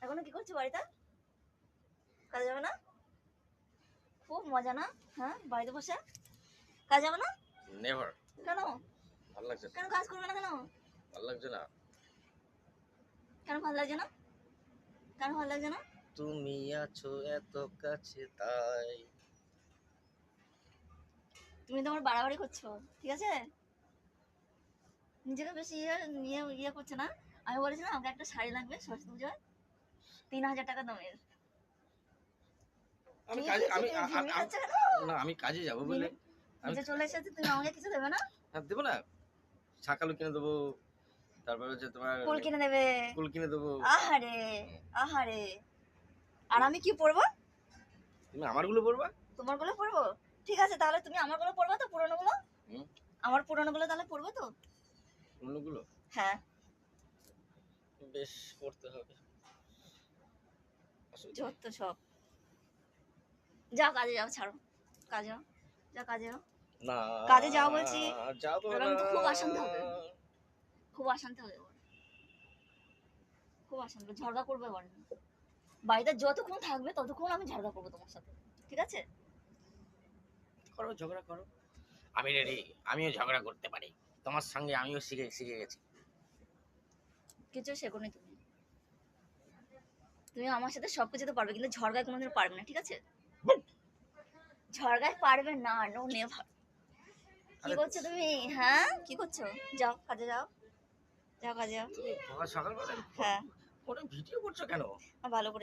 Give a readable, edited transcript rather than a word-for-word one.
এখনো কি করছো বাড়িতে? কাজে যাবে না? খুব মজা না? হ্যাঁ, বাড়িতে বসে কাজ যাবে না? নেভার। কেন? ভালো লাগছে না। কেন কাজ করবে না কেন? ভালো লাগছে না। কেন ভালো লাগছে না? কেন ভালো লাগছে না? তুমি আছো এত কাছে তাই। তুমি তো আমার বাড়াবাড়ি করছো, ঠিক আছে? নিজেকে বেশি ইয়ে করছে না। আমি বলেছি না আমাকে একটা শাড়ি লাগবে সরস্বতী পুজোয়, 3,000 টাকা দামের। আমি কি কাজে কি আমি তুমি ঝিলমিল খাচ্ছ কেন? না আমি কাজে যাব বলে আমি নিজে চলে এসেছে, তুমি আমাকে কিছু দেবে না? দেবো না। শাকালু কিনে দেবো, তারপর হচ্ছে তোমার ফুল কিনে দেবে? ফুল কিনে দেবো। আহারে, আহারে। আর আমি কি পরবো? তুমি আমারগুলো পরবা। তোমার গুলো পরবো? ঠিক আছে, তাহলে তুমি আমার গুলো পরবো তো, পুরোনো গুলো? হুম, আমার পুরোনো গুলো তাহলে পরবো তো? অন্যগুলো হ্যাঁ। বেশ পড়তে হবে। যত সব। যাও কাজে যাও, ছাড়ো। কাজে যাও, যাও কাজে যাও। না, কাজে যাও বলছি। যাবো এবার না। কিন্তু খুব অশান্তি হবে। খুব অশান্তি হবে এবার। খুব অশান্তি, ঝগড়া করবে এবার। বাড়িতে যতক্ষণ থাকবে ততক্ষণ আমি ঝগড়া করবো তোমার সাথে, ঠিক আছে? করো, ঝগড়া করো। আমি রেডি। আমিও ঝগড়া করতে পারি। তোমার সঙ্গে আমিও শিখে শিখে গেছি। কিছু শেখোনি তুমি। তুমি আমার সাথে সবকিছুতে পারবে, কিন্তু ঝগড়ায় কোনোদিন পারবে না, ঠিক আছে? ঝগড়ায় পারবে না, নো নেভার। কি আরে করছো তুমি? হ্যাঁ, কি করছো? যাও কাজে যাও, যাও কাজে যাও। তুমি সকালবেলা হ্যাঁ, ফোনে ভিডিও করছো কেন? ভালো করে